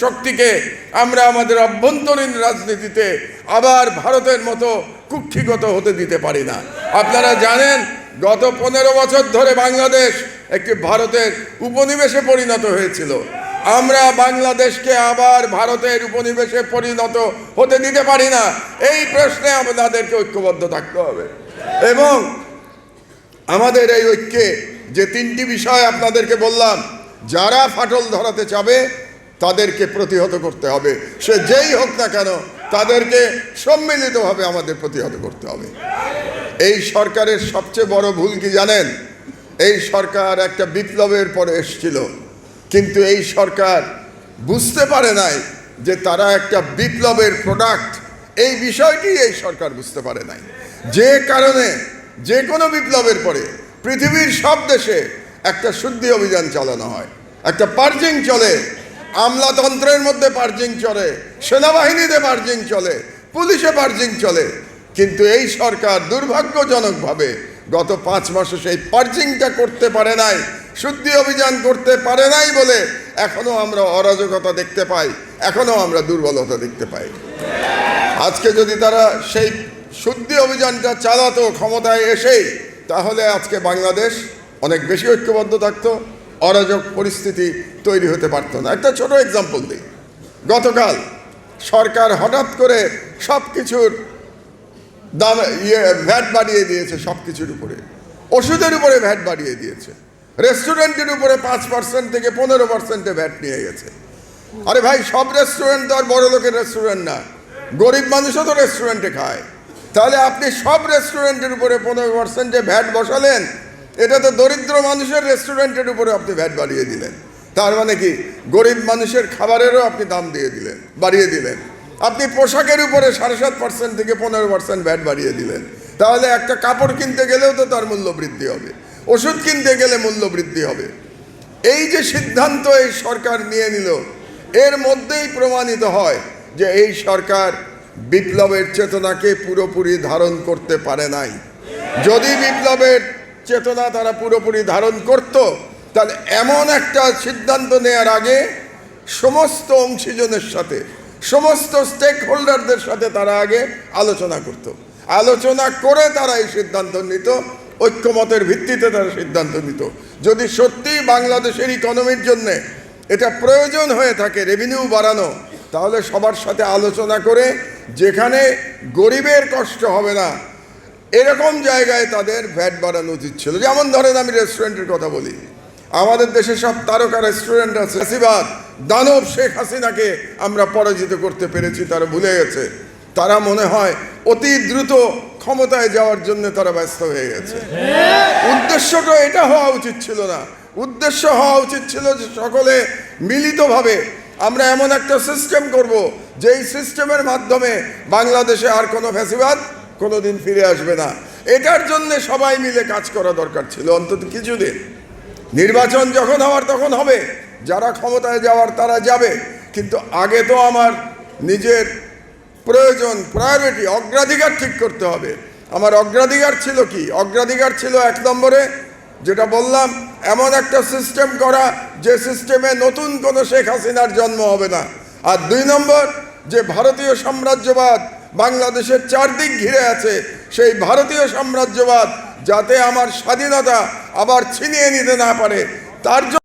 শক্তিকে আমরা আমাদের অভ্যন্তরীণ রাজনীতিতে আবার ভারতের মতো কুক্ষিগত হতে দিতে পারি না। আপনারা জানেন গত 15 বছর ধরে বাংলাদেশ একটি ভারতের উপনিবেশে পরিণত হয়েছিল। আমরা বাংলাদেশকে আবার ভারতের উপনিবেশে পরিণত হতে দিতে পারি না। এই প্রশ্নে আমাদেরকে ঐক্যবদ্ধ থাকতে হবে এবং আমাদের এই ঐক্যে যে 3টি বিষয় আপনাদেরকে বললাম, যারা ফাটল ধরাতে চাবে তাদেরকে প্রতিহত করতে হবে, সে যেই হোক না কেন তাদেরকে সম্মিলিতভাবে আমাদের প্রতিহত করতে হবে। এই সরকারের সবচেয়ে বড় ভুল কি জানেন? এই সরকার একটা বিপ্লবের পরে এসেছিল, কিন্তু এই সরকার বুঝতে পারে নাই যে তারা একটা বিপ্লবের প্রোডাক্ট। এই বিষয়টি এই সরকার বুঝতে পারে নাই, যে কারণে যে কোনো বিপ্লবের পরে পৃথিবীর সব দেশে একটা শুদ্ধি অভিযান চালানো হয়, একটা পার্জিং চলে, আমলাতন্ত্রের মধ্যে পার্জিং চলে, সেনাবাহিনীতে পার্জিং চলে, পুলিশে পার্জিং চলে। কিন্তু এই সরকার দুর্ভাগ্যজনকভাবে গত 5 মাসে সেই পার্জিংটা করতে পারে নাই, শুদ্ধি অভিযান করতে পারে নাই বলে এখনো আমরা অরাজকতা দেখতে পাই, এখনো আমরা দুর্বলতা দেখতে পাই। আজকে যদি তারা সেই শুদ্ধি অভিযানটা চালাতো ক্ষমতায় এসেই, তাহলে আজকে বাংলাদেশ অনেক বেশি ঐক্যবদ্ধ থাকতো, অরাজক পরিস্থিতি তৈরি হতে পারত না। একটা ছোট এক্সাম্পল দিই। গতকাল সরকার হঠাৎ করে সব কিছুর দাম ভ্যাট বাড়িয়ে দিয়েছে, সব কিছুর উপরে, ওষুধের উপরে ভ্যাট বাড়িয়ে দিয়েছে, রেস্টুরেন্টের উপরে 5% থেকে 15% ভ্যাট নিয়ে গেছে। আরে ভাই, সব রেস্টুরেন্ট তো আর বড় লোকের রেস্টুরেন্ট না, গরিব মানুষও তো রেস্টুরেন্টে খায়। তাহলে আপনি সব রেস্টুরেন্টের উপরে 15% ভ্যাট বসালেন, এটা তো দরিদ্র মানুষের রেস্টুরেন্টের উপরে আপনি ভ্যাট বাড়িয়ে দিলেন। তার মানে কি, গরিব মানুষের খাবারেরও আপনি দাম বাড়িয়ে দিলেন। আপনি পোশাকের উপরে 7.5% থেকে 15% ভ্যাট বাড়িয়ে দিলেন। তাহলে একটা কাপড় কিনতে গেলেও তো তার মূল্য বৃদ্ধি হবে, ওষুধ কিনতে গেলে মূল্য বৃদ্ধি হবে। এই যে সিদ্ধান্ত এই সরকার নিয়ে নিল, এর মধ্যেই প্রমাণিত হয় যে এই সরকার বিপ্লবের চেতনাকে পুরোপুরি ধারণ করতে পারে নাই। যদি বিপ্লবের চেতনা তারা পুরোপুরি ধারণ করত, তাহলে এমন একটা সিদ্ধান্ত নেওয়ার আগে সমস্ত অংশীজনের সাথে, সমস্ত স্টেক হোল্ডারদের সাথে তারা আগে আলোচনা করত, আলোচনা করে তারা এই সিদ্ধান্ত নিত, ঐক্যমতের ভিত্তিতে তারা সিদ্ধান্ত নিত। যদি সত্যি বাংলাদেশের ইকোনমির জন্যে এটা প্রয়োজন হয়ে থাকে রেভিনিউ বাড়ানো, তাহলে সবার সাথে আলোচনা করে যেখানে গরিবের কষ্ট হবে না এরকম জায়গায় তাদের ভ্যাট বাড়ানো উচিত ছিল। যেমন ধরেন, আমি রেস্টুরেন্টের কথা বলি, আমাদের দেশে সব তারকা রেস্টুরেন্ট আছে। ফ্যাসিবাদ দানব শেখ হাসিনাকে আমরা পরাজিত করতে পেরেছি, তারা ভুলে গেছে। তারা মনে হয় অতি দ্রুত ক্ষমতায় যাওয়ার জন্য তারা ব্যস্ত হয়ে গেছে। উদ্দেশ্যটা এটা হওয়া উচিত ছিল না। উদ্দেশ্য হওয়া উচিত ছিল যে সকলে মিলিতভাবে আমরা এমন একটা সিস্টেম করব, যেই সিস্টেমের মাধ্যমে বাংলাদেশে আর কোনো ফ্যাসিবাদ কোনোদিন ফিরে আসবে না। এটার জন্য সবাই মিলে কাজ করা দরকার ছিল অন্তত কিছুদিন। নির্বাচন যখন হওয়ার তখন হবে, যারা ক্ষমতায় যাওয়ার তারা যাবে, কিন্তু আগে তো আমার নিজের প্রয়োজন, প্রায়োরিটি, অগ্রাধিকার ঠিক করতে হবে। আমার অগ্রাধিকার ছিল কি? অগ্রাধিকার ছিল 1 নম্বরে যেটা বললাম, এমন একটা সিস্টেম করা যে সিস্টেমে নতুন কোনো শেখ হাসিনার জন্ম হবে না। আর 2 নম্বর, যে ভারতীয় সাম্রাজ্যবাদ বাংলাদেশের চারদিক ঘিরে আছে, সেই ভারতীয় সাম্রাজ্যবাদ যাতে আমার স্বাধীনতা আবার ছিনিয়ে নিতে না পারে, তার